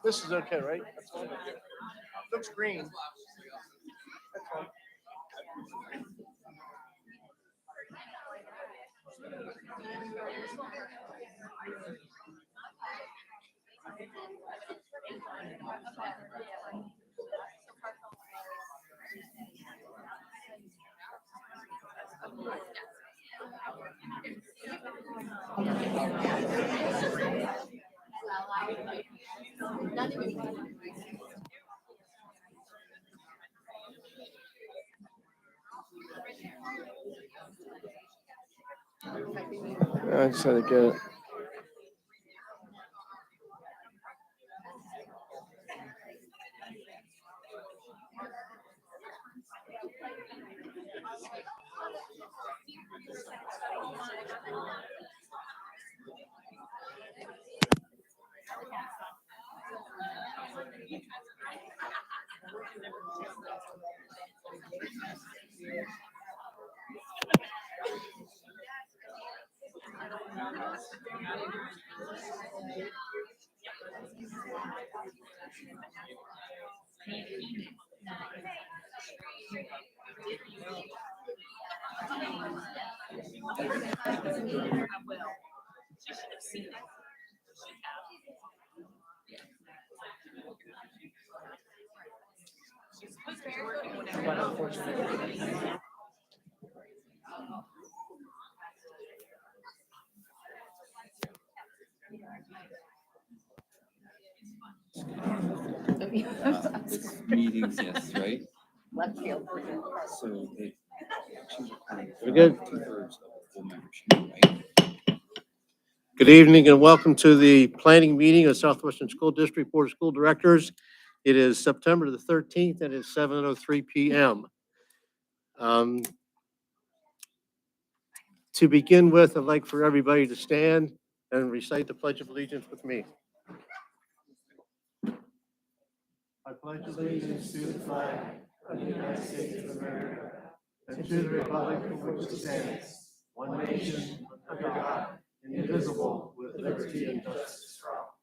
This is okay, right? That's fine. Looks green. That's fine. I just had to get it. This meetings, yes, right? Left field. So they actually We good? 2/3 of the full membership, right? Good evening and welcome to the planning meeting of Southwestern School District Board of School Directors. It is September the 13th and it's 7:03 p.m. To begin with, I'd like for everybody to stand and recite the Pledge of Allegiance with me. I pledge allegiance to the flag of the United States of America and to the republic for which it stands, one nation, under God, indivisible, with liberty and justice for all.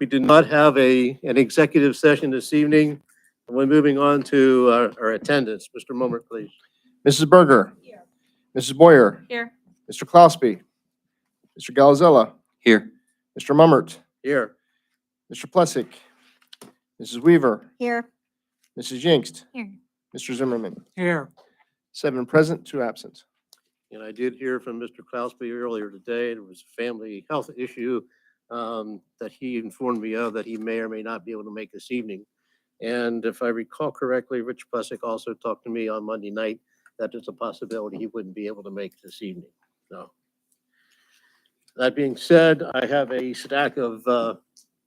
We did not have an executive session this evening. We're moving on to our attendance. Mr. Mummer, please. Mrs. Berger. Here. Mrs. Boyer. Here. Mr. Klausby. Mr. Galazella. Here. Mr. Mummert. Here. Mr. Plessick. Mrs. Weaver. Here. Mrs. Jinxt. Here. Mr. Zimmerman. Here. 7 present, 2 absent. And I did hear from Mr. Klausby earlier today. There was a family health issue that he informed me of that he may or may not be able to make this evening. And if I recall correctly, Rich Plessick also talked to me on Monday night that there's a possibility he wouldn't be able to make this evening. So that being said, I have a stack of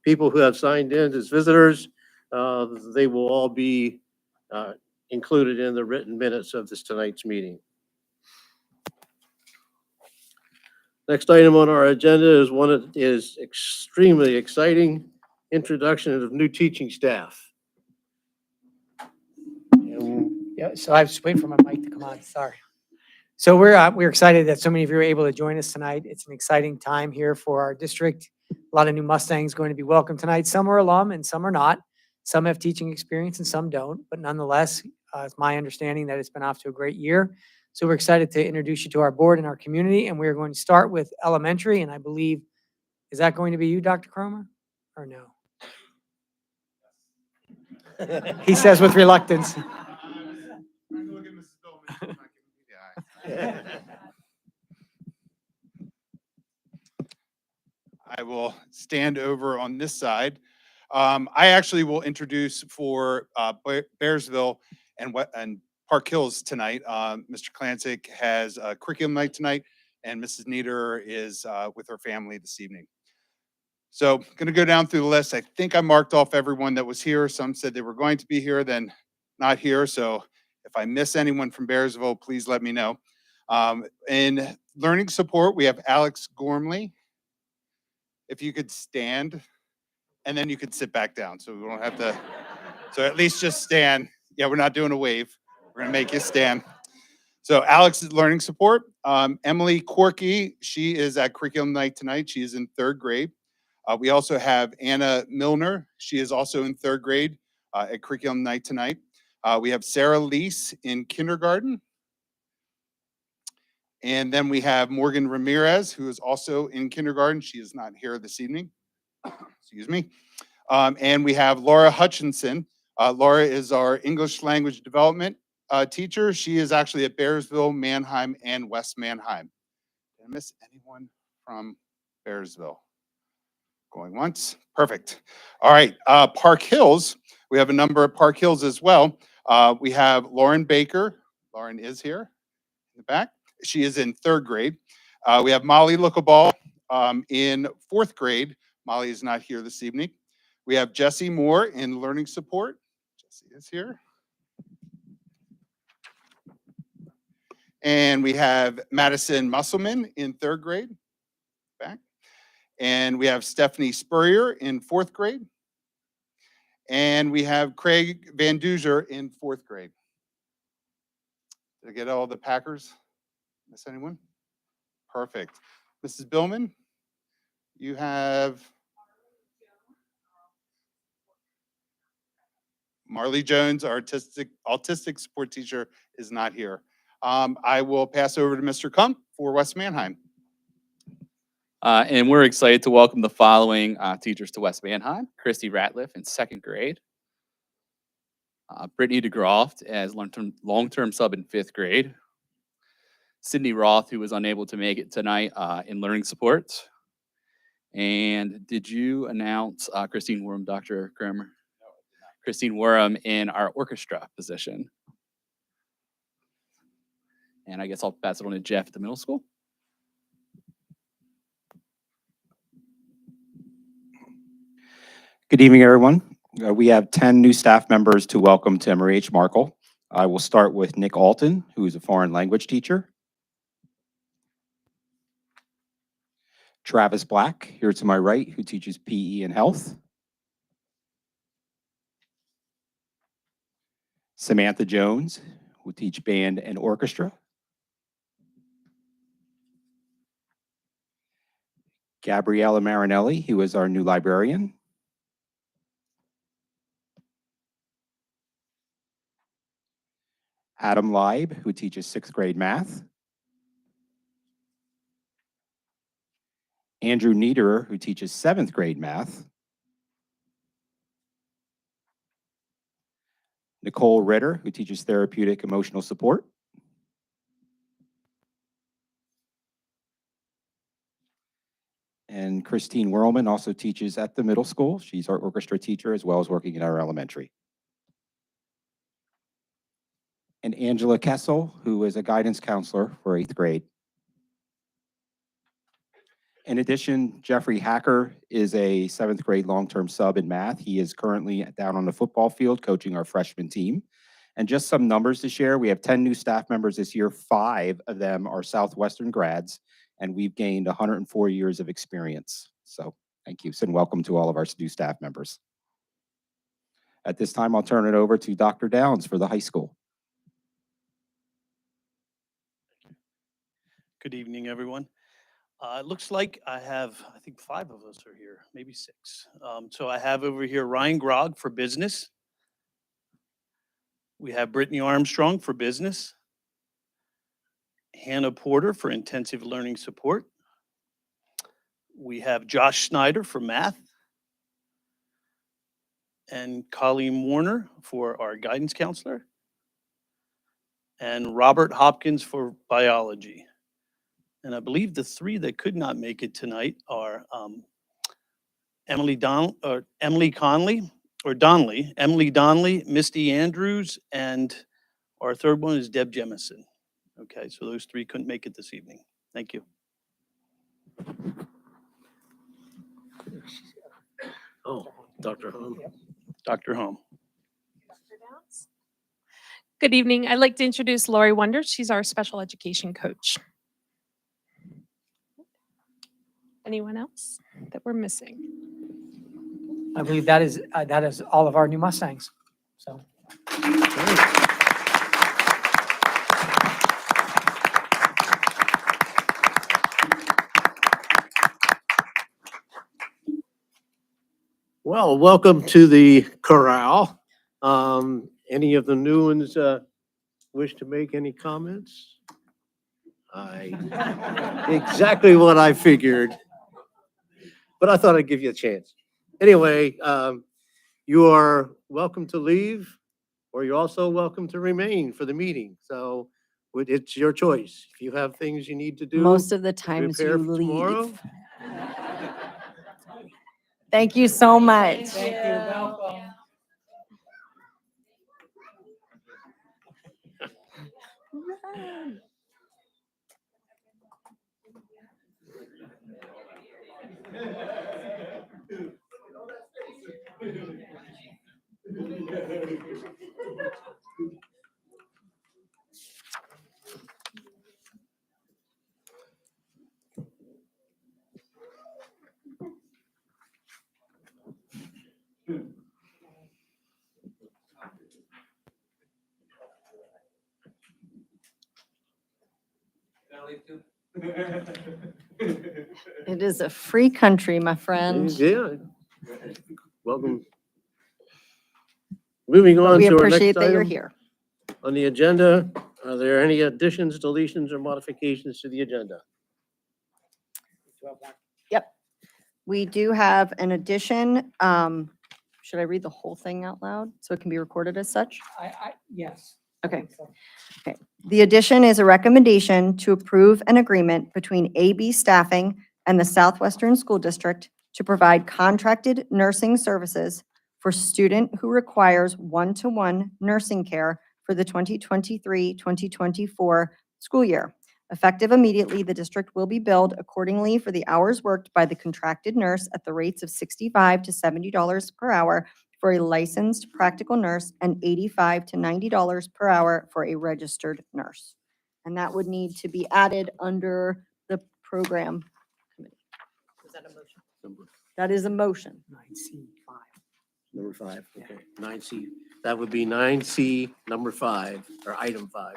people who have signed in as visitors. They will all be included in the written minutes of tonight's meeting. Next item on our agenda is one that is extremely exciting, introduction of new teaching staff. Yeah, so I was just waiting for my mic to come on, sorry. So we're excited that so many of you are able to join us tonight. It's an exciting time here for our district. A lot of new Mustangs going to be welcome tonight. Some are alum and some are not. Some have teaching experience and some don't, but nonetheless, it's my understanding that it's been off to a great year. So we're excited to introduce you to our board and our community, and we're going to start with elementary, and I believe, is that going to be you, Dr. Cromer, or no? He says with reluctance. I will stand over on this side. I actually will introduce for Bearsville and Park Hills tonight. Mr. Klancik has a curriculum night tonight, and Mrs. Nieder is with her family this evening. So I'm going to go down through the list. I think I marked off everyone that was here. Some said they were going to be here, then not here. So if I miss anyone from Bearsville, please let me know. In learning support, we have Alex Gormley. If you could stand, and then you could sit back down, so we don't have to, so at least just stand. Yeah, we're not doing a wave. We're gonna make you stand. So Alex is learning support. Emily Corky, she is at curriculum night tonight. She is in 3rd grade. We also have Anna Milner. She is also in 3rd grade at curriculum night tonight. We have Sarah Lease in kindergarten. And then we have Morgan Ramirez, who is also in kindergarten. She is not here this evening. Excuse me. And we have Laura Hutchinson. Laura is our English language development teacher. She is actually at Bearsville, Manheim, and West Manheim. Did I miss anyone from Bearsville? Going once. Perfect. All right. Park Hills. We have a number of Park Hills as well. We have Lauren Baker. Lauren is here in the back. She is in 3rd grade. We have Molly Lookaball in 4th grade. Molly is not here this evening. We have Jesse Moore in learning support. Jesse is here. And we have Madison Musselman in 3rd grade. Back. And we have Stephanie Spurrier in 4th grade. And we have Craig Van Duzer in 4th grade. Did I get all the Packers? Miss anyone? Perfect. Mrs. Billman, you have Marley Jones, our autistic support teacher, is not here. I will pass over to Mr. Kump for West Manheim. And we're excited to welcome the following teachers to West Manheim: Christy Ratliff in 2nd grade, Brittany DeGroft as long-term sub in 5th grade, Sydney Roth, who was unable to make it tonight in learning support. And did you announce Christine Worm, Dr. Kramer? No, I did not. Christine Worm in our orchestra position. And I guess I'll pass it on to Jeff at the middle school. Good evening, everyone. We have 10 new staff members to welcome to Emory H. Markle. I will start with Nick Alton, who is a foreign language teacher. Travis Black, here to my right, who teaches PE and health. Samantha Jones, who teach band and orchestra. Gabriella Marinelli, who is our new librarian. Adam Leib, who teaches 6th grade math. Andrew Niederer, who teaches 7th grade math. Nicole Ritter, who teaches therapeutic emotional support. And Christine Whirlman also teaches at the middle school. She's our orchestra teacher as well as working in our elementary. And Angela Kessel, who is a guidance counselor for 8th grade. In addition, Jeffrey Hacker is a 7th grade long-term sub in math. He is currently down on the football field coaching our freshman team. And just some numbers to share, we have 10 new staff members this year. 5 of them are Southwestern grads, and we've gained 104 years of experience. So thank you, and welcome to all of our new staff members. At this time, I'll turn it over to Dr. Downs for the high school. Good evening, everyone. It looks like I have, I think 5 of us are here, maybe 6. So I have over here Ryan Grog for business. We have Brittany Armstrong for business. Hannah Porter for intensive learning support. We have Josh Snyder for math. And Colleen Warner for our guidance counselor. And Robert Hopkins for biology. And I believe the 3 that could not make it tonight are Emily Conley, Emily Donnelly, Misty Andrews, and our third one is Deb Jemison. Okay, so those 3 couldn't make it this evening. Thank you. Oh, Dr. Hom. Dr. Home. Good evening. I'd like to introduce Lori Wonder. She's our special education coach. Anyone else that we're missing? I believe that is all of our new Mustangs. So Well, welcome to the corral. Any of the new ones wish to make any comments? Exactly what I figured. But I thought I'd give you a chance. Anyway, you are welcome to leave, or you're also welcome to remain for the meeting. So it's your choice. If you have things you need to do. Most of the times prepare you for tomorrow. leave. Thank you so much. It is a free country, my friend. Yeah. Welcome. Moving But on we to our appreciate next that you're item here. on the agenda. Are there any additions, deletions, or modifications to the agenda? Yep. We do have an addition. Should I read the whole thing out loud so it can be recorded as such? yes. Okay. The addition is a recommendation to approve an agreement between AB Staffing and the Southwestern School District to provide contracted nursing services for student who requires one-to-one nursing care for the 2023-2024 school year. Effective immediately, the district will be billed accordingly for the hours worked by the contracted nurse at the rates of $65 to $70 per hour for a licensed practical nurse and $85 to $90 per hour for a registered nurse. And that would need to be added under the program committee. Is that a motion? That is a motion. 9C5. Number 5, okay. 9C, that would be 9C, number 5, or item 5,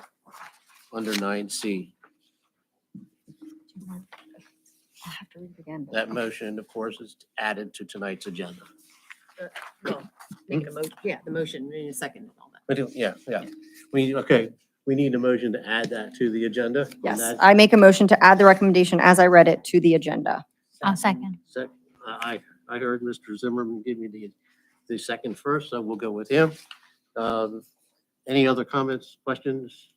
under 9C. I have to read it again. That motion, of course, is added to tonight's agenda. Make it a motion. Yeah, the motion in a second and all that. But yeah. We need a motion to add that to the agenda. and Yes, that's I make a motion to add the recommendation as I read it to the agenda. I'll second. I heard Mr. Zimmerman give me the second first, so we'll go with him. Any other comments, questions?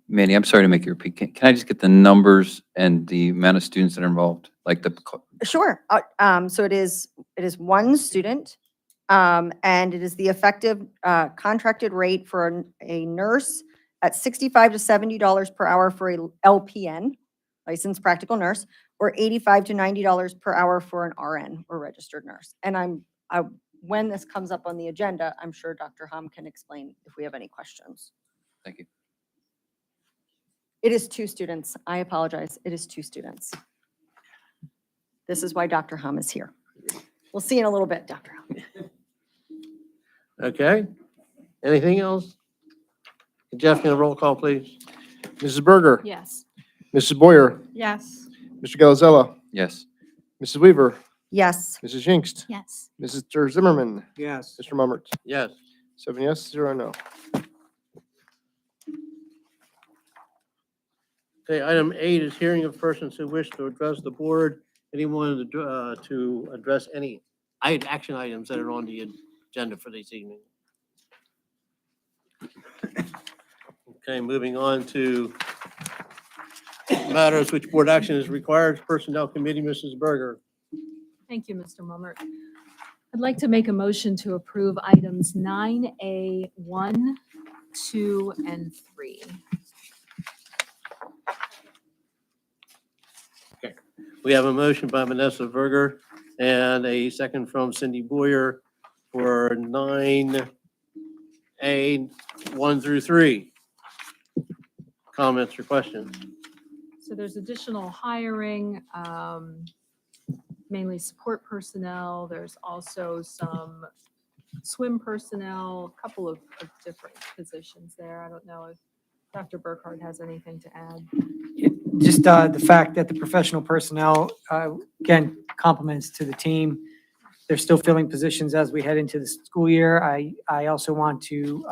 Manny, I'm sorry to make you repeat. Can I just get the numbers and the amount of students that are involved? Like Sure. So it is one student, and it is the effective contracted rate for a nurse at $65 to $70 per hour for a LPN, licensed practical nurse, or $85 to $90 per hour for an RN or registered nurse. And when this comes up on the agenda, I'm sure Dr. Hom can explain if we have any questions. Thank you. It is 2 students. I apologize. It is 2 students. This is why Dr. Hom is here. We'll see in a little bit, Dr. Hom. Okay. Anything else? Jeff, can a roll call, please? Mrs. Berger, Yes. Mrs. Boyer, Yes. Mr. Galazella, Yes. Mrs. Weaver, Yes. Mrs. Jinks, Yes. Mr. Zimmerman, Yes. Mr. Mummert. Yes. 7 yes, 0 no. Okay, item 8 is hearing of persons who wish to address the board. Anyone to address any action items that are on the agenda for this evening? Okay, moving on to matters which board action is required. Personnel Committee, Mrs. Berger. Thank you, Mr. Mummert. I'd like to make a motion to approve items 9A, 1, 2, and 3. We have a motion by Vanessa Berger and a second from Cindy Boyer for 9A, 1 through 3. Comments or questions? So there's additional hiring, mainly support personnel. There's also some swim personnel, a couple of different positions there. I don't know if Dr. Burkhardt has anything to add. Just the fact that the professional personnel, again, compliments to the team. They're still filling positions as we head into the school year. I also want to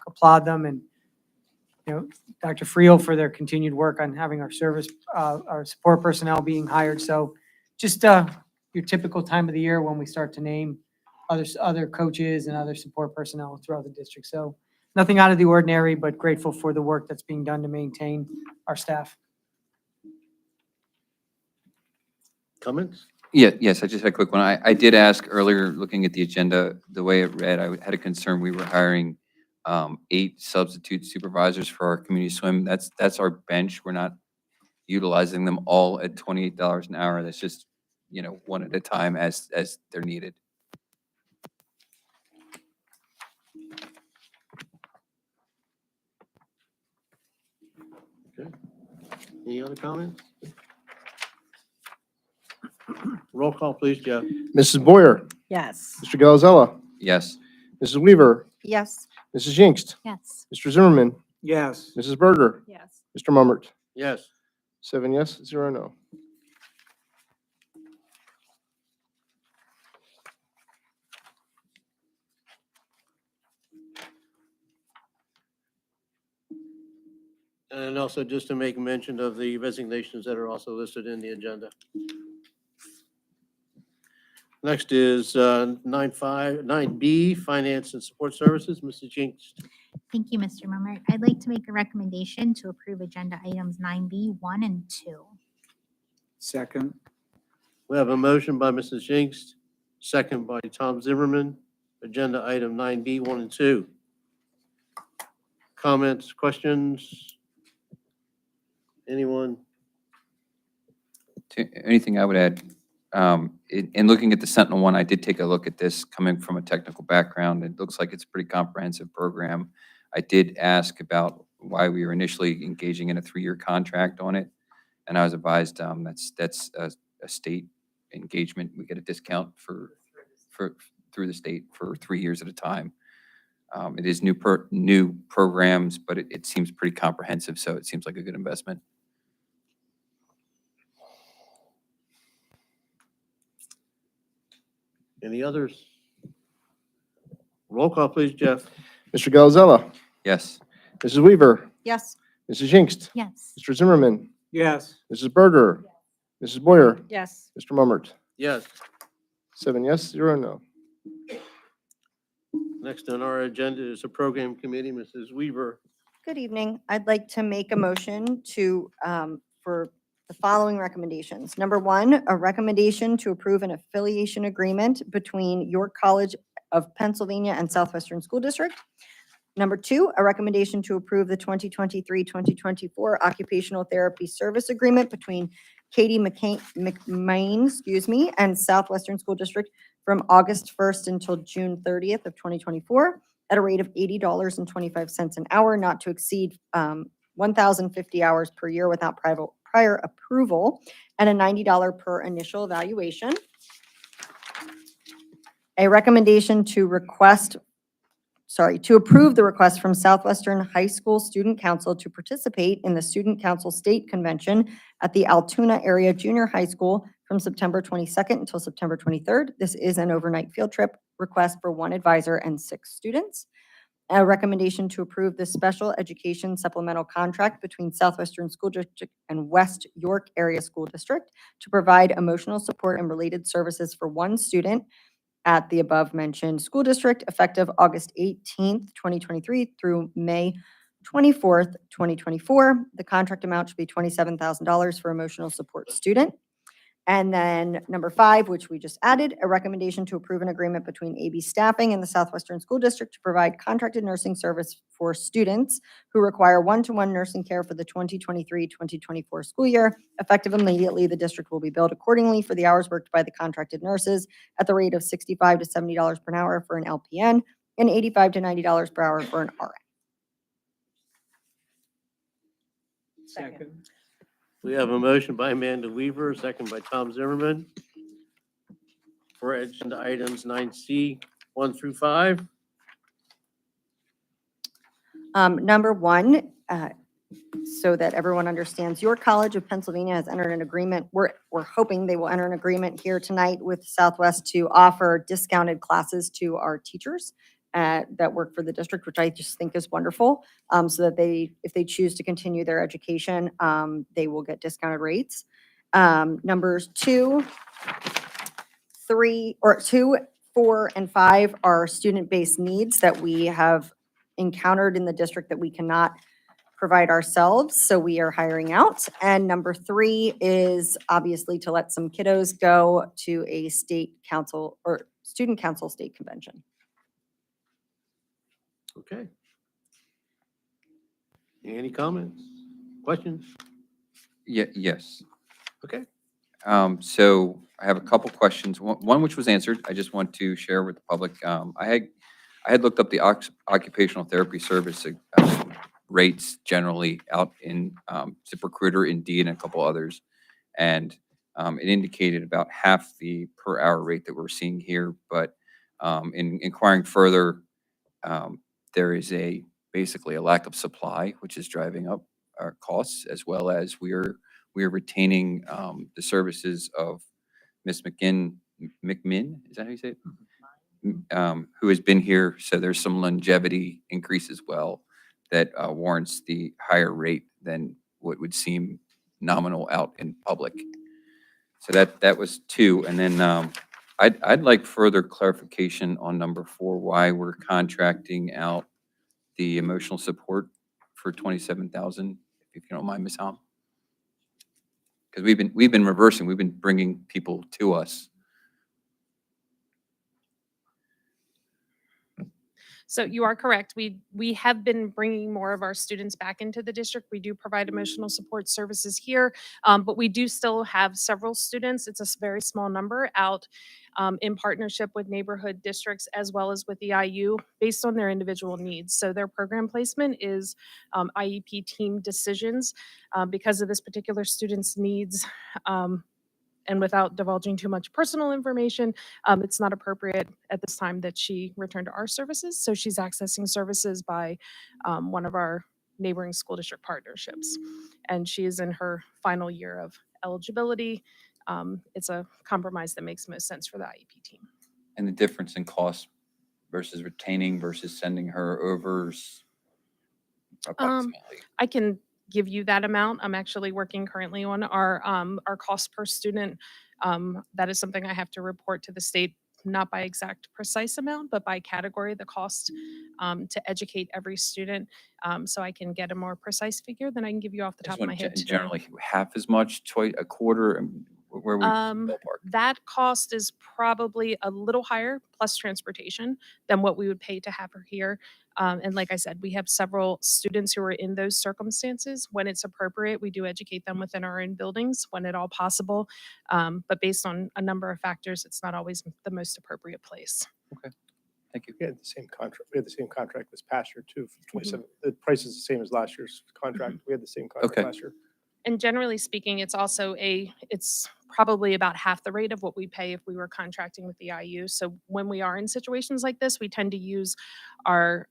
applaud them and, Dr. Friel for their continued work on having our support personnel being hired. So just your typical time of the year when we start to name other coaches and other support personnel throughout the district. So nothing out of the ordinary, but grateful for the work that's being done to maintain our staff. Comments? Yes, I just had a quick one. I did ask earlier, looking at the agenda, the way it read, I had a concern we were hiring 8 substitute supervisors for our community swim. That's our bench. We're not utilizing them all at $28 an hour. That's just, one at a time as they're needed. Any other comments? Roll call, please, Jeff. Mrs. Boyer, Yes. Mr. Galazella, Yes. Mrs. Weaver, Yes. Mrs. Jinks, Yes. Mr. Zimmerman, Yes. Mrs. Berger, Yes. Mr. Mummert. Yes. 7 yes, 0 no. And also just to make mention of the resignations that are also listed in the agenda. Next is 9B, Finance and Support Services. Mrs. Jinks. Thank you, Mr. Mummert. I'd like to make a recommendation to approve agenda items 9B, 1, and 2. Second. We have a motion by Mrs. Jinks, second by Tom Zimmerman. Agenda item 9B, 1 and 2. Comments, questions? Anyone? Anything I would add, in looking at the Sentinel one, I did take a look at this coming from a technical background. It looks like it's a pretty comprehensive program. I did ask about why we were initially engaging in a 3-year contract on it. And I was advised that's a state engagement. We get a discount for through the state for 3 years at a time. It is new programs, but it seems pretty comprehensive, so it seems like a good investment. Any others? Roll call, please, Jeff. Mr. Galazella, Yes. Mrs. Weaver, Yes. Mrs. Jinks, Yes. Mr. Zimmerman, Yes. Mrs. Berger, Mrs. Boyer, Yes. Mr. Mummert. Yes. 7 yes, 0 no. Next on our agenda is the Program Committee, Mrs. Weaver. Good evening. I'd like to make a motion to, for the following recommendations. Number 1, a recommendation to approve an affiliation agreement between York College of Pennsylvania and Southwestern School District. Number 2, a recommendation to approve the 2023-2024 occupational therapy service agreement between Katie McMain, and Southwestern School District from August 1st until June 30th of 2024 at a rate of $80.25 an hour, not to exceed 1,050 hours per year without prior approval, and a $90 per initial evaluation. A recommendation to request to approve the request from Southwestern High School Student Council to participate in the Student Council State Convention at the Altoona Area Junior High School from September 22nd until September 23rd. This is an overnight field trip request for 1 advisor and 6 students. A recommendation to approve the special education supplemental contract between Southwestern School District and West York Area School District to provide emotional support and related services for 1 student at the above-mentioned school district effective August 18th, 2023 through May 24th, 2024. The contract amount should be $27,000 for emotional support student. And then number 5, which we just added, a recommendation to approve an agreement between AB Staffing and the Southwestern School District to provide contracted nursing service for students who require one-to-one nursing care for the 2023-2024 school year. Effective immediately, the district will be billed accordingly for the hours worked by the contracted nurses at the rate of $65 to $70 per hour for an LPN and $85 to $90 per hour for an RN. Second. We have a motion by Amanda Weaver, second by Tom Zimmerman for agenda items 9C, 1 through 5. Number 1, so that everyone understands, York College of Pennsylvania has entered an agreement. We're hoping they will enter an agreement here tonight with Southwest to offer discounted classes to our teachers that work for the district, which I just think is wonderful. So that if they choose to continue their education, they will get discounted rates. Numbers 2, 3, or 2, 4, and 5 are student-based needs that we have encountered in the district that we cannot provide ourselves, so we are hiring out. And number 3 is obviously to let some kiddos go to a state council or student council state convention. Okay. Any comments, questions? Yes. Okay. So I have a couple questions. One which was answered. I just want to share with the public. I had looked up the occupational therapy service rates generally out in ZipRecruiter, Indeed, and a couple others, and it indicated about half the per hour rate that we're seeing here. But in inquiring further, there is basically a lack of supply, which is driving up our costs, as well as we are retaining the services of Miss McMinn, is that how you say it? Who has been here, so there's some longevity increase as well that warrants the higher rate than what would seem nominal out in public. So that was 2, and then I'd like further clarification on number 4, why we're contracting out the emotional support for 27,000, if you don't mind, Ms. Hom. Because we've been reversing, we've been bringing people to us. So you are correct. We have been bringing more of our students back into the district. We do provide emotional support services here, but we do still have several students. It's a very small number out in partnership with neighborhood districts as well as with the IU based on their individual needs. So their program placement is IEP team decisions because of this particular student's needs. And without divulging too much personal information, it's not appropriate at this time that she return to our services. So she's accessing services by one of our neighboring school district partnerships. And she is in her final year of eligibility. It's a compromise that makes most sense for the IEP team. And the difference in cost versus retaining versus sending her over approximately. I can give you that amount. I'm actually working currently on our cost per student. That is something I have to report to the state, not by exact precise amount, but by category, the cost to educate every student. So I can get a more precise figure than I can give you off the top of my head today. Generally, half as much, a quarter, where we ballpark? That cost is probably a little higher, plus transportation, than what we would pay to have her here. And like I said, we have several students who are in those circumstances. When it's appropriate, we do educate them within our own buildings when at all possible. But based on a number of factors, it's not always the most appropriate place. Thank you. We had the same contract this past year too, for 27. The price is the same as last year's contract. We had the same contract Okay. last year. And generally speaking, it's also it's probably about half the rate of what we pay if we were contracting with the IU. So when we are in situations like this, we tend to use our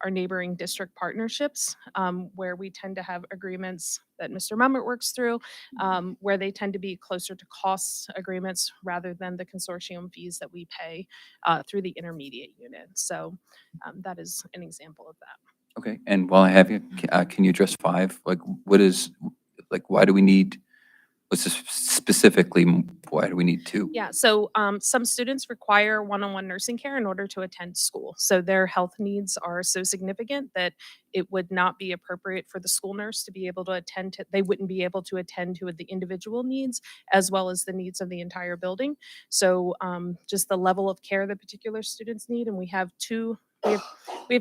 neighboring district partnerships, where we tend to have agreements that Mr. Mummert works through, where they tend to be closer to cost agreements rather than the consortium fees that we pay through the intermediate unit. So that is an example of that. Okay, and while I have you, can you address 5? Like, why do we need, what's this specifically, why do we need 2? Yeah, so some students require one-on-one nursing care in order to attend school. So their health needs are so significant that it would not be appropriate for the school nurse to be able to attend to, they wouldn't be able to attend to the individual needs as well as the needs of the entire building. So just the level of care that particular students need, and we have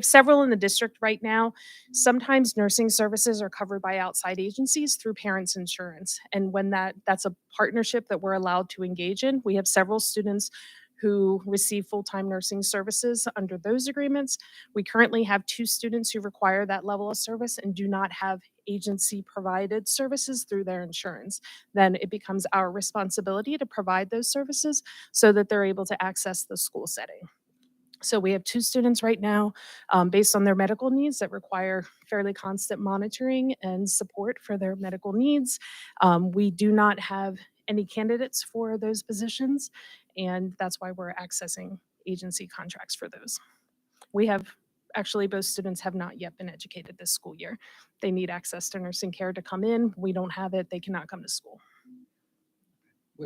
several in the district right now. Sometimes nursing services are covered by outside agencies through parents' insurance. And when that's a partnership that we're allowed to engage in, we have several students who receive full-time nursing services under those agreements. We currently have 2 students who require that level of service and do not have agency-provided services through their insurance. Then it becomes our responsibility to provide those services so that they're able to access the school setting. So we have 2 students right now, based on their medical needs, that require fairly constant monitoring and support for their medical needs. We do not have any candidates for those positions, and that's why we're accessing agency contracts for those. Actually, both students have not yet been educated this school year. They need access to nursing care to come in. We don't have it. They cannot come to school.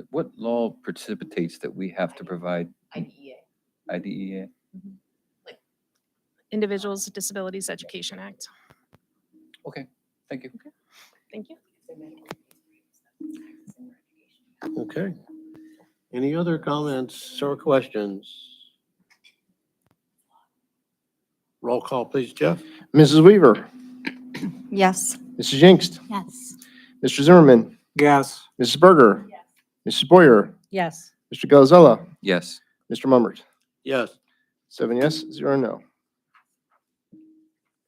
What law precipitates that we have to provide? IDEA? Individuals with Disabilities Education Act. Okay, thank you. Thank you. Okay. Any other comments or questions? Roll call, please, Jeff. Mrs. Weaver, Yes. Mrs. Jingst, Yes. Mr. Zimmerman, Yes. Mrs. Berger, Mrs. Boyer, Yes. Mr. Gonzalez, Yes. Mr. Mummert. Yes. 7 yes, 0 no.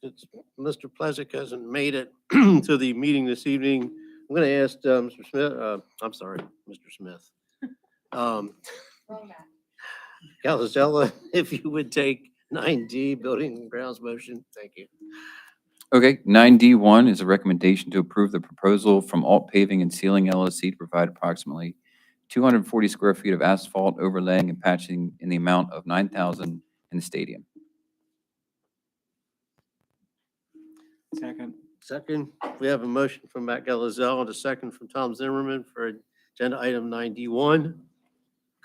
Since Mr. Plezic hasn't made it to the meeting this evening, I'm going to ask Mr. Smith, I'm sorry, Mr. Smith. Calzella, if you would take 9D, Building and Grounds motion. Thank you. Okay, 9D1 is a recommendation to approve the proposal from Alt Paving and Sealing LLC to provide approximately 240 square feet of asphalt overlaying and patching in the amount of $9,000 in the stadium. Second, we have a motion from Matt Galazell and a second from Tom Zimmerman for agenda item 9D1.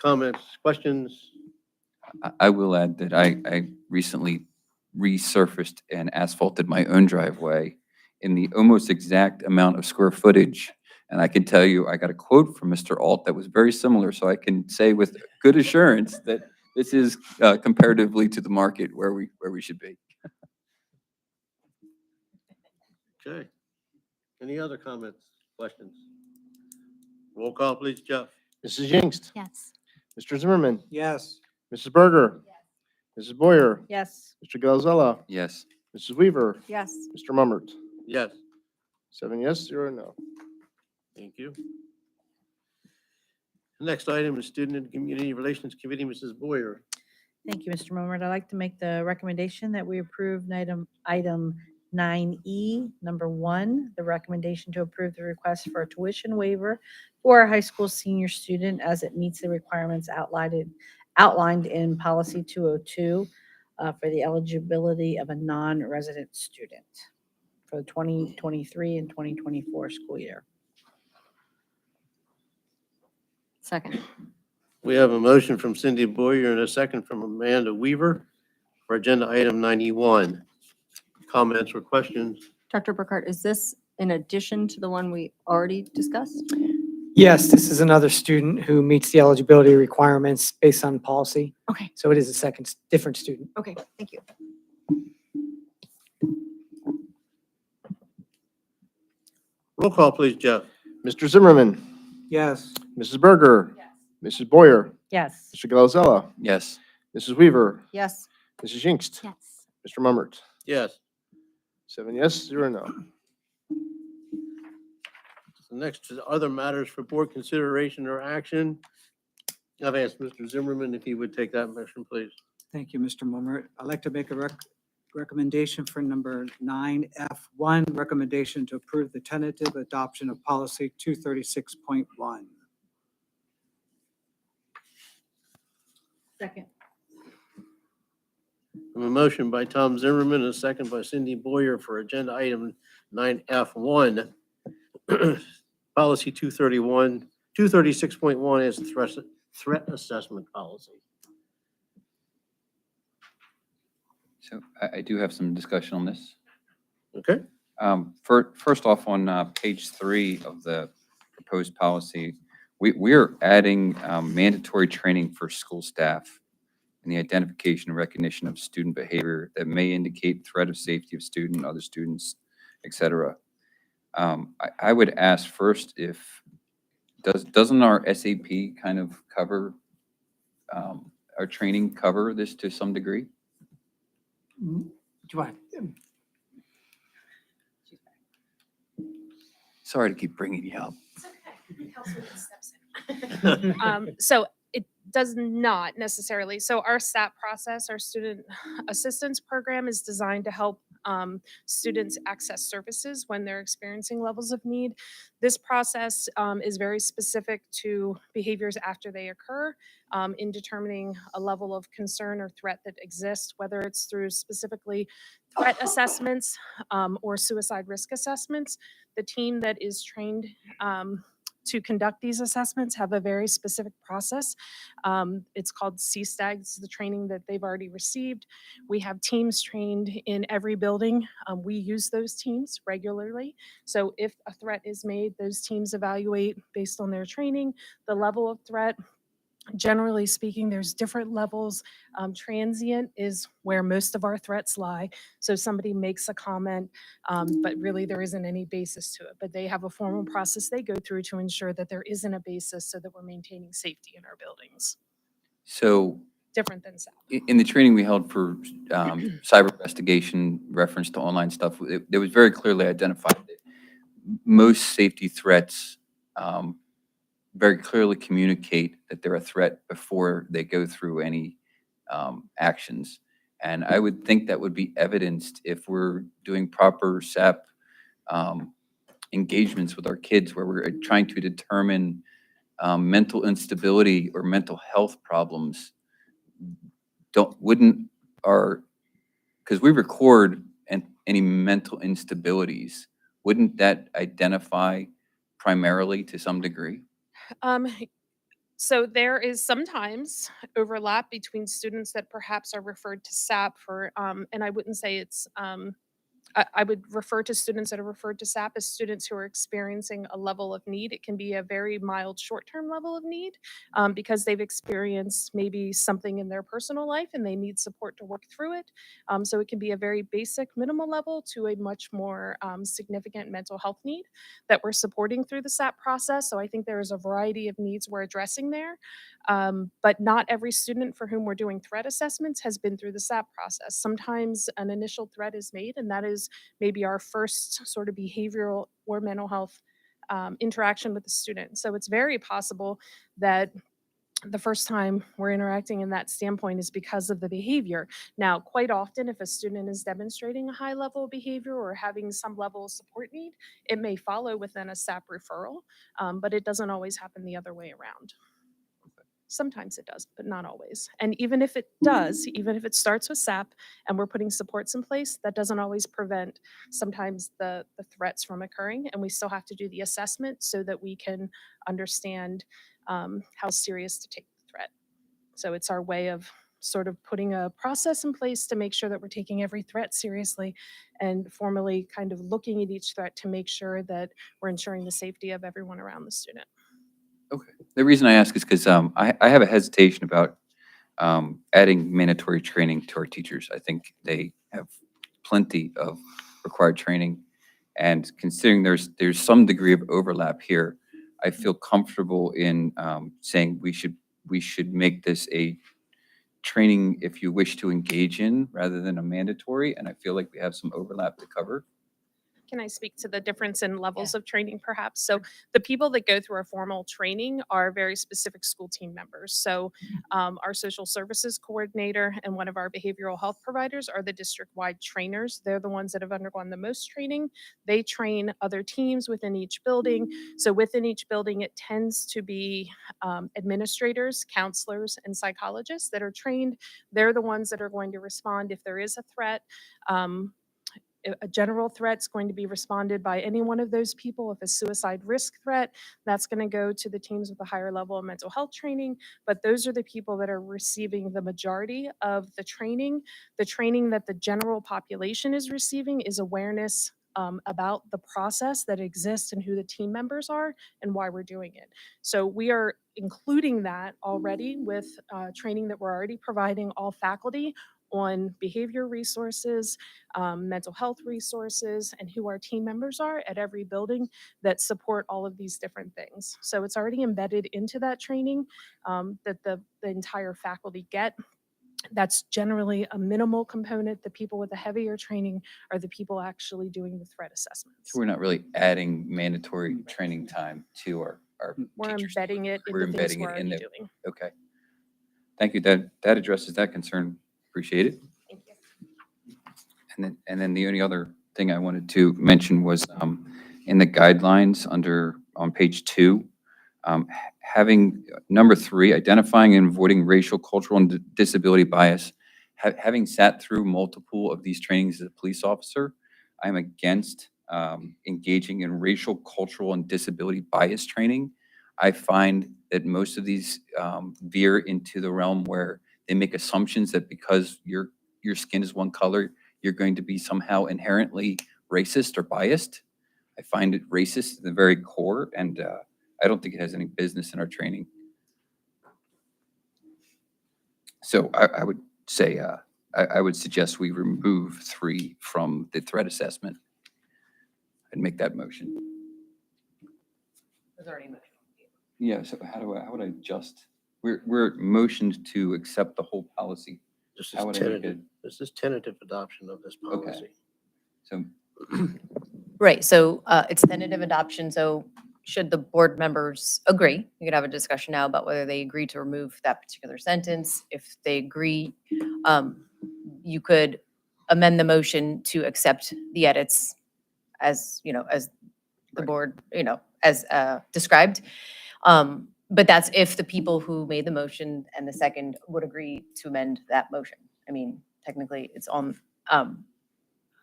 Comments, questions? I will add that I recently resurfaced and asphalted my own driveway in the almost exact amount of square footage. And I can tell you, I got a quote from Mr. Alt that was very similar, so I can say with good assurance that this is comparatively to the market where we should be. Okay. Any other comments, questions? Roll call, please, Jeff. Mrs. Jingst, Yes. Mr. Zimmerman, Yes. Mrs. Berger, Mrs. Boyer, Yes. Mr. Gonzalez, Yes. Mrs. Weaver, Yes. Mr. Mummert. Yes. 7 yes, 0 no. Thank you. The next item is Student and Community Relations Committee, Mrs. Boyer. Thank you, Mr. Momert. I'd like to make the recommendation that we approve item 9E, number 1, the recommendation to approve the request for a tuition waiver for a high school senior student as it meets the requirements outlined in policy 202 for the eligibility of a non-resident student for the 2023 and 2024 school year. Second. We have a motion from Cindy Boyer and a second from Amanda Weaver for agenda item 91. Comments or questions? Dr. Burkhart, is this in addition to the one we already discussed? Yes, this is another student who meets the eligibility requirements based on policy. Okay. So it is a different student. Okay, thank you. Roll call, please, Jeff. Mr. Zimmerman, Yes. Mrs. Berger, Mrs. Boyer, Yes. Mr. Gonzalez, Yes. Mrs. Weaver, Yes. Mrs. Jingst, Yes. Mr. Mummert. Yes. 7 yes, 0 no. The next is other matters for board consideration or action. I've asked Mr. Zimmerman if he would take that motion, please. Thank you, Mr. Mummer. I'd like to make a recommendation for number 9F1, recommendation to approve the tentative adoption of policy 236.1. Second. A motion by Tom Zimmerman, and a second by Cindy Boyer for agenda item 9F1. Policy 236.1 is threat assessment policy. So I do have some discussion on this. Okay? First off, on page 3 of the proposed policy, we're adding mandatory training for school staff in the identification and recognition of student behavior that may indicate threat of safety of student, other students, et cetera. I would ask first if, doesn't our SAP kind of cover, our training cover this to some degree? Do you want? Sorry to keep bringing you up. So it does not necessarily. So our SAP process, our student assistance program, is designed to help students access services when they're experiencing levels of need. This process is very specific to behaviors after they occur in determining a level of concern or threat that exists, whether it's through specifically threat assessments or suicide risk assessments. The team that is trained to conduct these assessments have a very specific process. It's called CSTAG. This is the training that they've already received. We have teams trained in every building. We use those teams regularly. So if a threat is made, those teams evaluate based on their training, the level of threat. Generally speaking, there's different levels. Transient is where most of our threats lie. So somebody makes a comment, but really there isn't any basis to it. But they have a formal process they go through to ensure that there isn't a basis so that we're maintaining safety in our buildings. So Different than SAP. in the training we held for cyber investigation reference to online stuff, it was very clearly identified that most safety threats very clearly communicate that they're a threat before they go through any actions. And I would think that would be evidenced if we're doing proper SAP engagements with our kids, where we're trying to determine mental instability or mental health problems. Because we record any mental instabilities, wouldn't that identify primarily to some degree? So there is sometimes overlap between students that perhaps are referred to SAP for, and I wouldn't say it's, I would refer to students that are referred to SAP as students who are experiencing a level of need. It can be a very mild short-term level of need because they've experienced maybe something in their personal life and they need support to work through it. So it can be a very basic minimal level to a much more significant mental health need that we're supporting through the SAP process. So I think there is a variety of needs we're addressing there. But not every student for whom we're doing threat assessments has been through the SAP process. Sometimes an initial threat is made, and that is maybe our first sort of behavioral or mental health interaction with the student. So it's very possible that the first time we're interacting in that standpoint is because of the behavior. Now, quite often, if a student is demonstrating a high level of behavior or having some level of support need, it may follow within a SAP referral, but it doesn't always happen the other way around. Sometimes it does, but not always. And even if it does, even if it starts with SAP and we're putting supports in place, that doesn't always prevent sometimes the threats from occurring. And we still have to do the assessment so that we can understand how serious to take the threat. So it's our way of sort of putting a process in place to make sure that we're taking every threat seriously and formally kind of looking at each threat to make sure that we're ensuring the safety of everyone around the student. Okay. The reason I ask is because I have a hesitation about adding mandatory training to our teachers. I think they have plenty of required training. And considering there's some degree of overlap here, I feel comfortable in saying we should make this a training if you wish to engage in rather than a mandatory. And I feel like we have some overlap to cover. Can I speak to the difference in levels of training perhaps? So the people that go through a formal training are very specific school team members. So our social services coordinator and one of our behavioral health providers are the district-wide trainers. They're the ones that have undergone the most training. They train other teams within each building. So within each building, it tends to be administrators, counselors, and psychologists that are trained. They're the ones that are going to respond if there is a threat. A general threat's going to be responded by any one of those people. If a suicide risk threat, that's going to go to the teams with a higher level of mental health training. But those are the people that are receiving the majority of the training. The training that the general population is receiving is awareness about the process that exists and who the team members are and why we're doing it. So we are including that already with training that we're already providing all faculty on behavior resources, mental health resources, and who our team members are at every building that support all of these different things. So it's already embedded into that training that the entire faculty get. That's generally a minimal component. The people with the heavier training are the people actually doing the threat assessments. So we're not really adding mandatory training time to our We're teachers. embedding it We're into things embedding we're it in already there. doing. Okay. Thank you. That addresses that concern. Appreciate it. Thank you. And then the only other thing I wanted to mention was in the guidelines on page 2, having number 3, identifying and avoiding racial, cultural, and disability bias. Having sat through multiple of these trainings as a police officer, I'm against engaging in racial, cultural, and disability bias training. I find that most of these veer into the realm where they make assumptions that because your skin is one color, you're going to be somehow inherently racist or biased. I find it racist at the very core, and I don't think it has any business in our training. So I would say, I would suggest we remove 3 from the threat assessment and make that motion. There's already a motion. Yeah, so how would I adjust? We're motioned to accept the whole policy. This How is would I make tentative. it? This is tentative adoption of this Okay. policy. So Right, so it's tentative adoption, so should the board members agree, you could have a discussion now about whether they agree to remove that particular sentence. If they agree, you could amend the motion to accept the edits as, as the board, as described. But that's if the people who made the motion and the second would agree to amend that motion. I mean, technically, it's on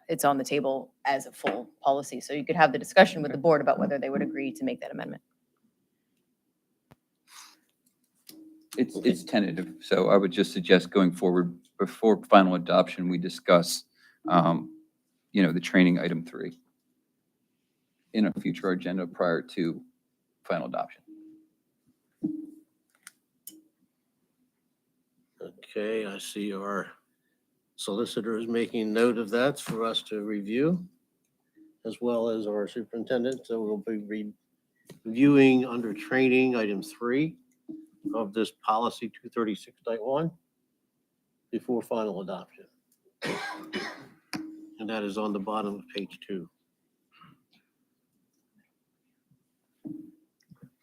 the table as a full policy. So you could have the discussion with the board about whether they would agree to make that amendment. it's tentative, so I would just suggest going forward, before final adoption, we discuss, the training item 3 in a future agenda prior to final adoption. Okay, I see our solicitor is making note of that for us to review, as well as our superintendent. So we'll be reviewing under training item 3 of this policy 236.1 before final adoption. And that is on the bottom of page 2.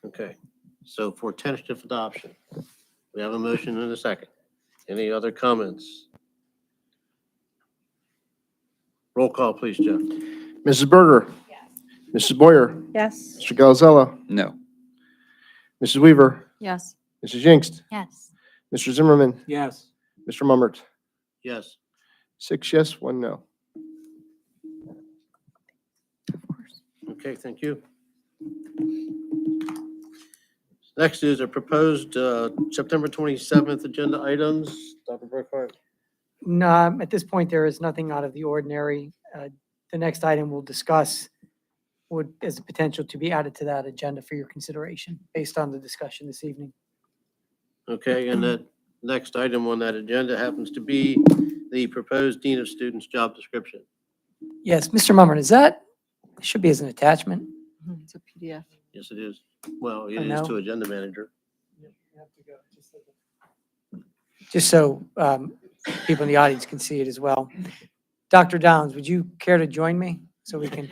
Okay, so for tentative adoption, we have a motion and a second. Any other comments? Roll call, please, Jeff. Mrs. Berger. Mrs. Boyer. Yes. Mr. Galzella. No. Mrs. Weaver. Yes. Mrs. Jinx. Yes. Mr. Zimmerman. Yes. Mr. Mummert. Yes. 6 yes, 1 no. Okay, thank you. Next is a proposed September 27th agenda items. Dr. Burkhardt? No, at this point, there is nothing out of the ordinary. The next item we'll discuss as a potential to be added to that agenda for your consideration based on the discussion this evening. Okay, and that next item on that agenda happens to be the proposed Dean of Students job description. Yes, Mr. Mummert, it should be as an attachment. It's a PDF. Yes, it is. Well, it I is know. to agenda manager. Just so people in the audience can see it as well. Dr. Downs, would you care to join me so we can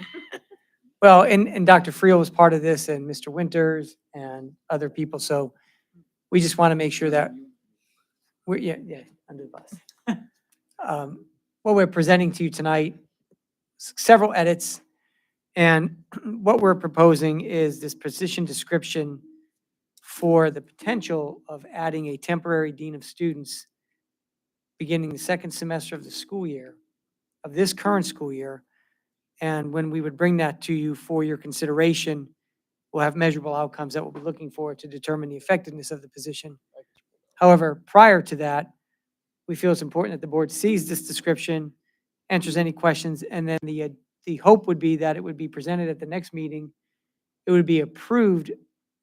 Well, and Dr. Friel was part of this, and Mr. Winters and other people, so we just want to make sure that we're, yeah, under the bus. What we're presenting to you tonight, several edits, and what we're proposing is this position description for the potential of adding a temporary dean of students beginning the second semester of the school year, of this current school year. And when we would bring that to you for your consideration, we'll have measurable outcomes that we'll be looking for to determine the effectiveness of the position. However, prior to that, we feel it's important that the board sees this description, answers any questions, and then the hope would be that it would be presented at the next meeting. It would be approved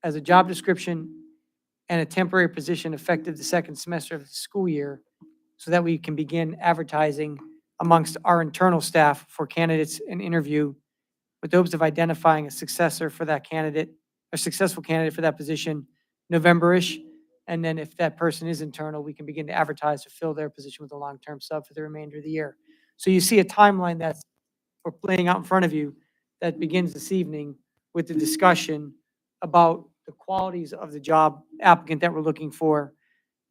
as a job description and a temporary position effective the second semester of the school year, so that we can begin advertising amongst our internal staff for candidates and interview with hopes of identifying a successor for that candidate, a successful candidate for that position, November-ish. And then if that person is internal, we can begin to advertise to fill their position with a long-term sub for the remainder of the year. So you see a timeline that's, we're laying out in front of you that begins this evening with the discussion about the qualities of the job applicant that we're looking for.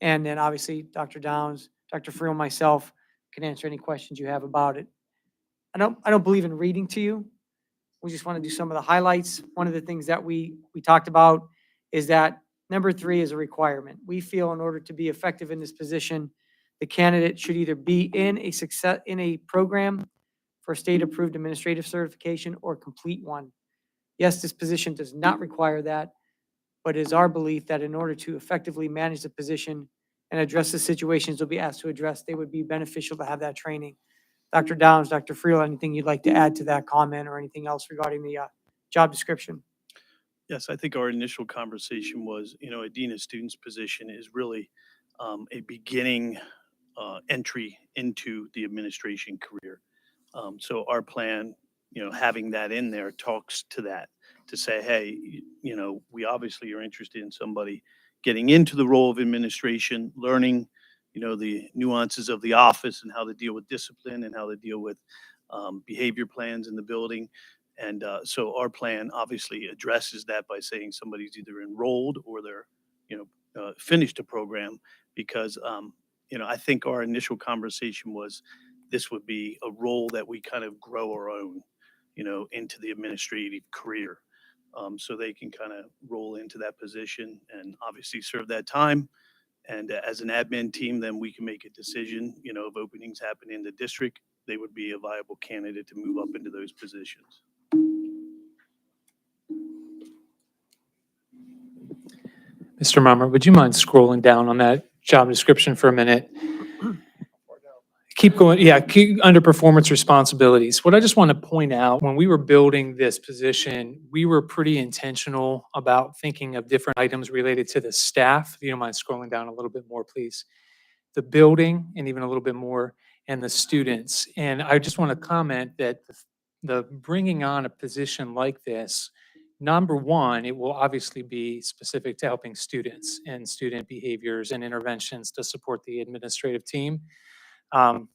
And then obviously, Dr. Downs, Dr. Friel, myself can answer any questions you have about it. I don't believe in reading to you. We just want to do some of the highlights. One of the things that we talked about is that number 3 is a requirement. We feel in order to be effective in this position, the candidate should either be in a program for state-approved administrative certification or complete one. Yes, this position does not require that, but it is our belief that in order to effectively manage the position and address the situations they'll be asked to address, they would be beneficial to have that training. Dr. Downs, Dr. Friel, anything you'd like to add to that comment or anything else regarding the job description? Yes, I think our initial conversation was, a dean of students position is really a beginning entry into the administration career. So our plan, having that in there talks to that, to say, hey, we obviously are interested in somebody getting into the role of administration, learning, the nuances of the office and how to deal with discipline and how to deal with behavior plans in the building. And so our plan obviously addresses that by saying somebody's either enrolled or they're, finished a program, because, I think our initial conversation was this would be a role that we kind of grow our own, into the administrative career. So they can kind of roll into that position and obviously serve that time. And as an admin team, then we can make a decision, if openings happen in the district, they would be a viable candidate to move up into those positions. Mr. Mummer, would you mind scrolling down on that job description for a minute? Keep going, yeah, keep under performance responsibilities. What I just want to point out, when we were building this position, we were pretty intentional about thinking of different items related to the staff. If you don't mind scrolling down a little bit more, please. The building, and even a little bit more, and the students. And I just want to comment that the bringing on a position like this, number one, it will obviously be specific to helping students and student behaviors and interventions to support the administrative team.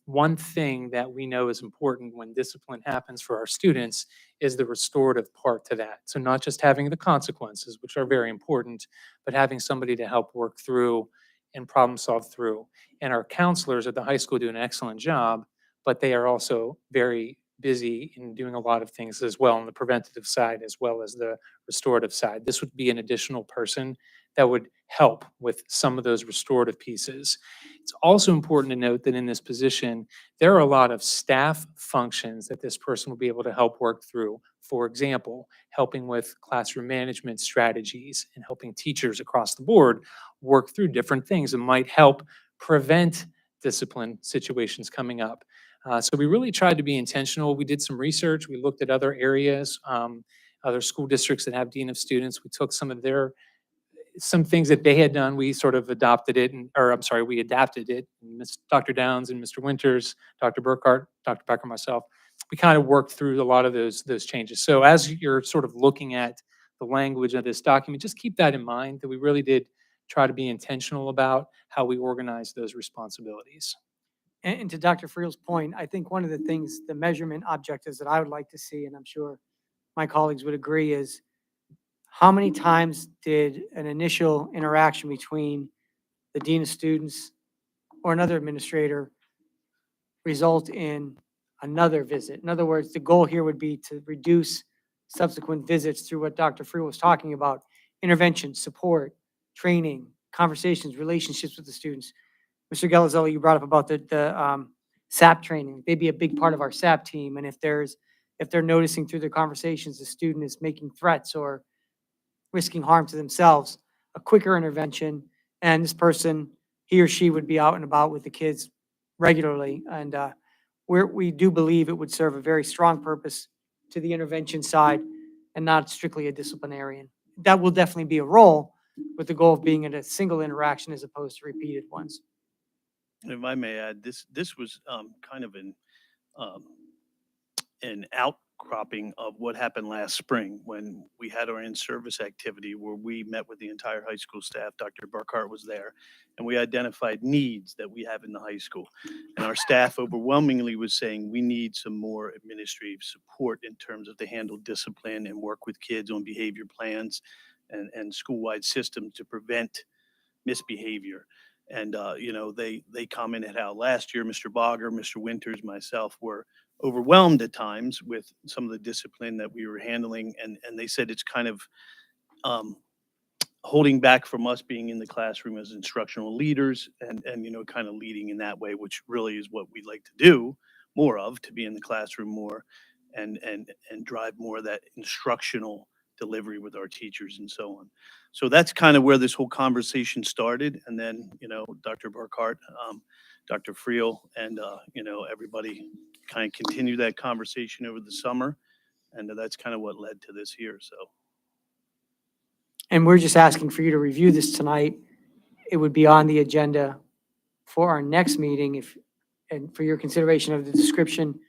One thing that we know is important when discipline happens for our students is the restorative part to that. So not just having the consequences, which are very important, but having somebody to help work through and problem solve through. And our counselors at the high school do an excellent job, but they are also very busy in doing a lot of things as well on the preventative side as well as the restorative side. This would be an additional person that would help with some of those restorative pieces. It's also important to note that in this position, there are a lot of staff functions that this person will be able to help work through. For example, helping with classroom management strategies and helping teachers across the board work through different things that might help prevent discipline situations coming up. So we really tried to be intentional. We did some research. We looked at other areas, other school districts that have dean of students. We took some things that they had done, we sort of adopted it, we adapted it. Dr. Downs and Mr. Winters, Dr. Burkhart, Dr. Becker, myself, we kind of worked through a lot of those changes. So as you're sort of looking at the language of this document, just keep that in mind, that we really did try to be intentional about how we organize those responsibilities. And to Dr. Friel's point, I think one of the things, the measurement objectives that I would like to see, and I'm sure my colleagues would agree is, how many times did an initial interaction between the dean of students or another administrator result in another visit? In other words, the goal here would be to reduce subsequent visits through what Dr. Free was talking about: intervention, support, training, conversations, relationships with the students. Mr. Galazelli, you brought up about the SAP training. They'd be a big part of our SAP team. And if they're noticing through the conversations, the student is making threats or risking harm to themselves, a quicker intervention, and this person, he or she would be out and about with the kids regularly. And we do believe it would serve a very strong purpose to the intervention side and not strictly a disciplinarian. That will definitely be a role, with the goal of being in a single interaction as opposed to repeated ones. If I may add, this was kind of an outcropping of what happened last spring when we had our in-service activity where we met with the entire high school staff. Dr. Burkhart was there, and we identified needs that we have in the high school. And our staff overwhelmingly was saying we need some more administrative support in terms of to handle discipline and work with kids on behavior plans and school-wide systems to prevent misbehavior. And, they commented how last year, Mr. Bogger, Mr. Winters, myself were overwhelmed at times with some of the discipline that we were handling. And they said it's kind of holding back from us being in the classroom as instructional leaders and kind of leading in that way, which really is what we'd like to do more of, to be in the classroom more and drive more of that instructional delivery with our teachers and so on. So that's kind of where this whole conversation started. And then, Dr. Burkhart, Dr. Friel, and, everybody kind of continued that conversation over the summer. And that's kind of what led to this here. So. And we're just asking for you to review this tonight. It would be on the agenda for our next meeting and for your consideration of the description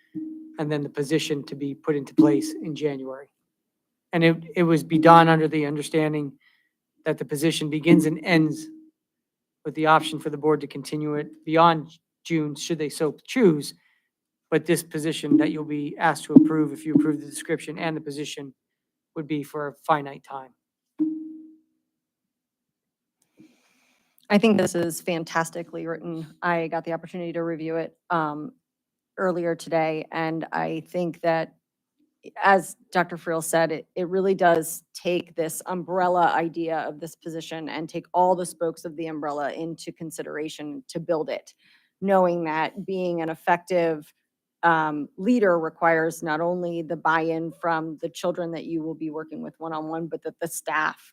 and then the position to be put into place in January. And it was be done under the understanding that the position begins and ends with the option for the board to continue it beyond June, should they so choose. But this position that you'll be asked to approve, if you approve the description and the position, would be for a finite time. I think this is fantastically written. I got the opportunity to review it earlier today, and I think that, as Dr. Friel said, it really does take this umbrella idea of this position and take all the spokes of the umbrella into consideration to build it, knowing that being an effective leader requires not only the buy-in from the children that you will be working with one-on-one, but that the staff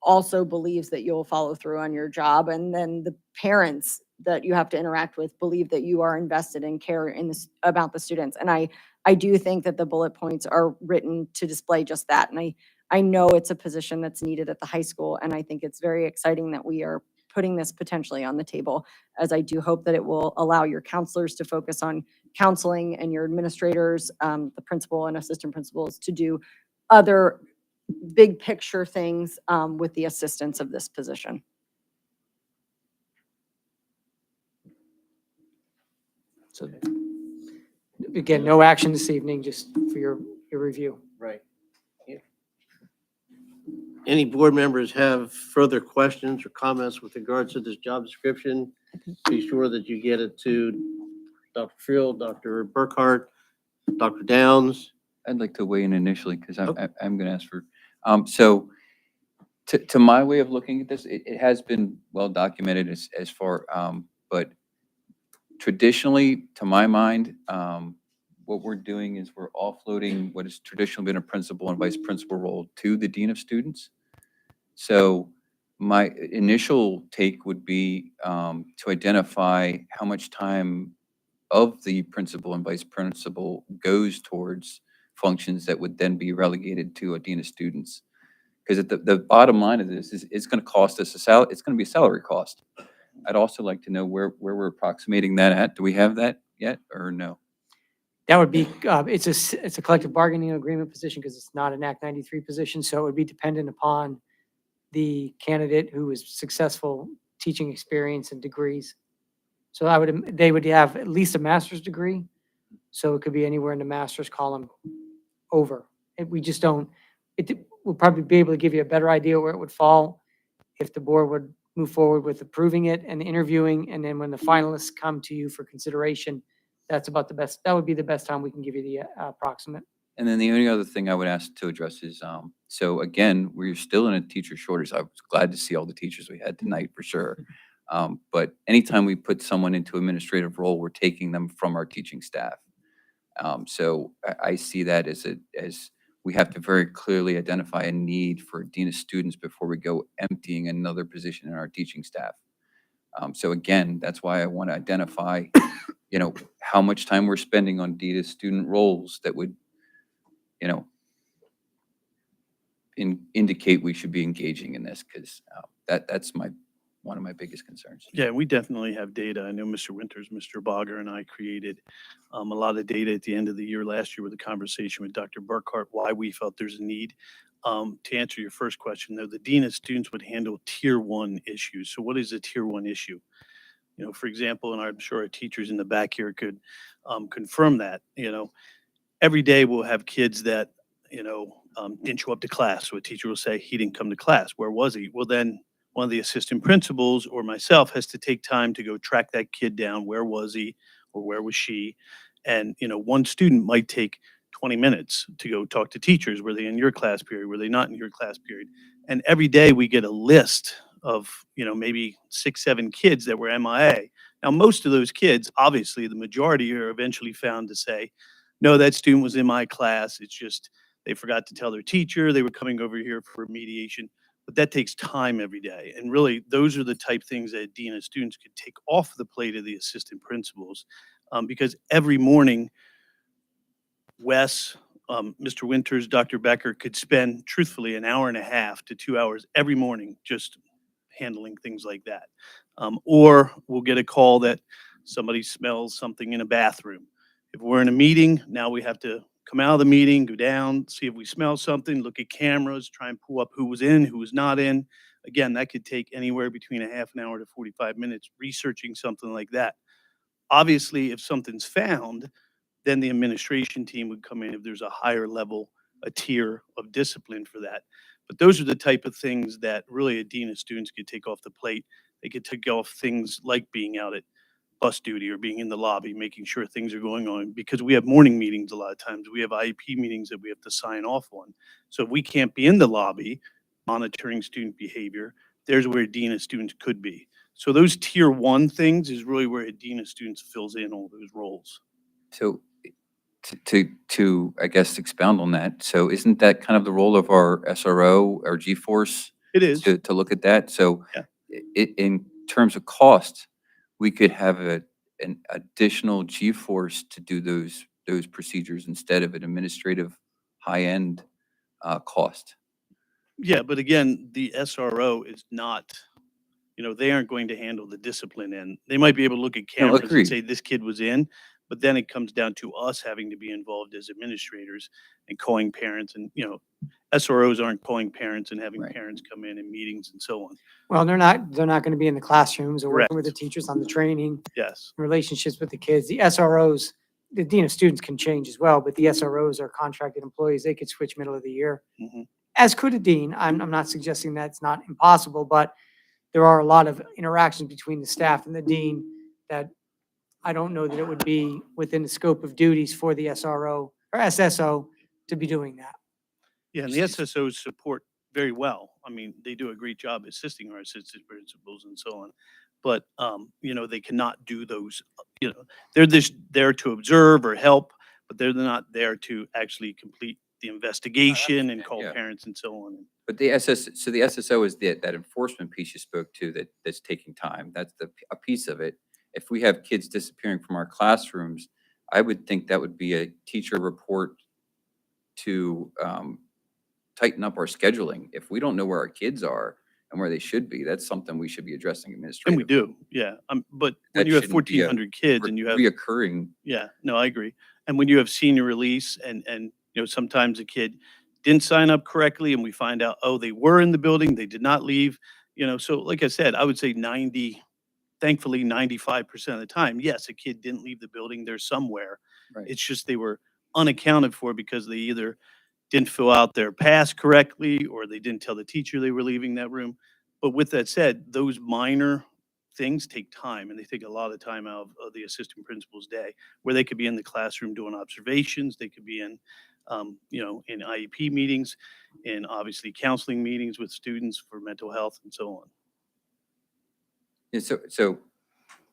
also believes that you'll follow through on your job. And then the parents that you have to interact with believe that you are invested in care in this about the students. And I do think that the bullet points are written to display just that. And I know it's a position that's needed at the high school. And I think it's very exciting that we are putting this potentially on the table, as I do hope that it will allow your counselors to focus on counseling and your administrators, the principal and assistant principals, to do other big picture things with the assistance of this position. So again, no action this evening, just for your review. Right. Any board members have further questions or comments with regards to this job description? Be sure that you get it to Dr. Friel, Dr. Burkhart, Dr. Downs. I'd like to weigh in initially because I'm Okay. going to ask for, so to my way of looking at this, it has been well documented as far, but traditionally, to my mind, what we're doing is we're offloading what has traditionally been a principal and vice principal role to the dean of students. So my initial take would be to identify how much time of the principal and vice principal goes towards functions that would then be relegated to a dean of students. Because the bottom line of this is it's going to cost us it's going to be a salary cost. I'd also like to know where we're approximating that at. Do we have that yet or no? That would be, it's a collective bargaining agreement position because it's not an Act 93 position. So it would be dependent upon the candidate who is successful teaching experience and degrees. So they would have at least a master's degree. So it could be anywhere in the master's column over. We just don't, we'll probably be able to give you a better idea where it would fall if the board would move forward with approving it and interviewing, and then when the finalists come to you for consideration, that's about the best, that would be the best time we can give you the approximate. And then the only other thing I would ask to address is, so again, we're still in a teacher shortage. I was glad to see all the teachers we had tonight for sure. But anytime we put someone into administrative role, we're taking them from our teaching staff. So I see that as we have to very clearly identify a need for a dean of students before we go emptying another position in our teaching staff. So again, that's why I want to identify, how much time we're spending on dean of student roles that would, indicate we should be engaging in this, because that's one of my biggest concerns. Yeah, we definitely have data. I know Mr. Winters, Mr. Bogger, and I created a lot of data at the end of the year last year with a conversation with Dr. Burkhart, why we felt there's a need. To answer your first question, though, the dean of students would handle tier 1 issues. So what is a tier 1 issue? For example, and I'm sure our teachers in the back here could confirm that, every day we'll have kids that, didn't show up to class. So a teacher will say, he didn't come to class. Where was he? Well, then one of the assistant principals or myself has to take time to go track that kid down. Where was he or where was she? And, one student might take 20 minutes to go talk to teachers. Were they in your class period? Were they not in your class period? And every day we get a list of, maybe 6, 7 kids that were MIA. Now, most of those kids, obviously the majority are eventually found to say, no, that student was in my class. It's just, they forgot to tell their teacher they were coming over here for remediation. But that takes time every day. And really, those are the type things that dean of students could take off the plate of the assistant principals. Because every morning, Wes, Mr. Winters, Dr. Becker could spend truthfully an hour and a half to 2 hours every morning just handling things like that. Or we'll get a call that somebody smells something in a bathroom. If we're in a meeting, now we have to come out of the meeting, go down, see if we smell something, look at cameras, try and pull up who was in, who was not in. Again, that could take anywhere between a half an hour to 45 minutes researching something like that. Obviously, if something's found, then the administration team would come in if there's a higher level, a tier of discipline for that. But those are the type of things that really a dean of students could take off the plate. They could take off things like being out at bus duty or being in the lobby, making sure things are going on, because we have morning meetings a lot of times. We have IEP meetings that we have to sign off on. So if we can't be in the lobby monitoring student behavior, there's where a dean of students could be. So those tier 1 things is really where a dean of students fills in all those roles. So to I guess expound on that, so isn't that kind of the role of our SRO or G-Force It is. to look at that? So Yeah. in terms of cost, we could have an additional G-Force to do those procedures instead of an administrative high-end cost. Yeah, but again, the SRO is not, they aren't going to handle the discipline end. They might be able to look at No, cameras and agreed. say this kid was in, but then it comes down to us having to be involved as administrators and calling parents, and, SROs aren't calling parents and having Right. parents come in meetings and so on. Well, they're not going to be in the classrooms or working with the Correct. teachers on the training, Yes. relationships with the kids. The SROs, the dean of students can change as well, but the SROs are contracted employees. They could switch middle of the year, Mhm. as could a dean. I'm not suggesting that's not impossible, but there are a lot of interactions between the staff and the dean that I don't know that it would be within the scope of duties for the SRO or SSO to be doing that. Yeah, and the SSOs support very well. I mean, they do a great job assisting our assistant principals and so on. But, they cannot do those, they're just there to observe or help, but they're not there to actually complete the investigation and call yeah. parents and so on. But the SSO is that enforcement piece you spoke to that's taking time. That's a piece of it. If we have kids disappearing from our classrooms, I would think that would be a teacher report to tighten up our scheduling. If we don't know where our kids are and where they should be, that's something we should be addressing And we administratively. do, yeah. But when That you have shouldn't be a 1,400 kids and you have, reoccurring. yeah, no, I agree. And when you have senior release and, sometimes a kid didn't sign up correctly and we find out, oh, they were in the building, they did not leave, so like I said, I would say thankfully 95% of the time, yes, a kid didn't leave the building, they're somewhere. Right. It's just they were unaccounted for because they either didn't fill out their pass correctly, or they didn't tell the teacher they were leaving that room. But with that said, those minor things take time, and they take a lot of time out of the assistant principal's day, where they could be in the classroom doing observations, they could be in, in IEP meetings, and obviously counseling meetings with students for mental health and so on. Yeah, so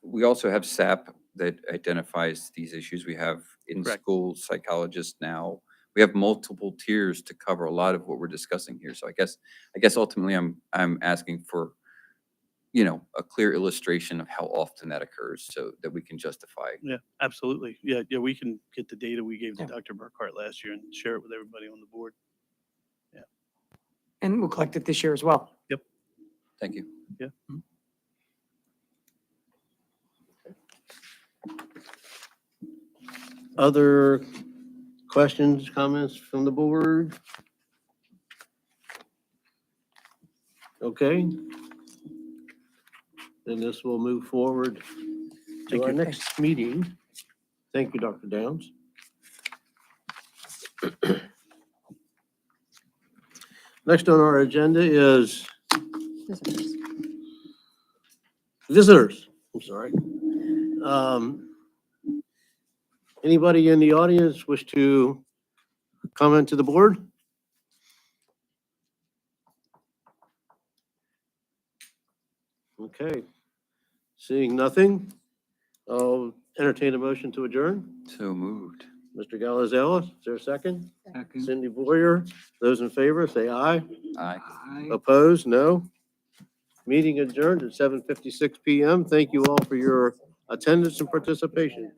we also have SAP that identifies these issues. We have Correct. in-school psychologists now. We have multiple tiers to cover a lot of what we're discussing here. So I guess ultimately I'm asking for, a clear illustration of how often that occurs so that we can justify. Yeah, absolutely. Yeah, we can get the data we gave to Yeah. Dr. Burkhart last year and share it with everybody on the board. And we'll collect it this year as well. Thank you. Yeah. Other questions, comments from the board? Okay. Then this will move forward to Thank our you. next meeting. Thank you, Dr. Downs. Next on our agenda is visitors. I'm sorry. Anybody in the audience wish to comment to the board? Okay. Seeing nothing, I'll entertain a motion to adjourn. So moved. Mr. Galazella, is there a second? Second. Cindy Boyer, those in favor, say aye. Aye. Aye. Opposed, no. Meeting adjourned at 7:56 PM. Thank you all for your attendance and participation.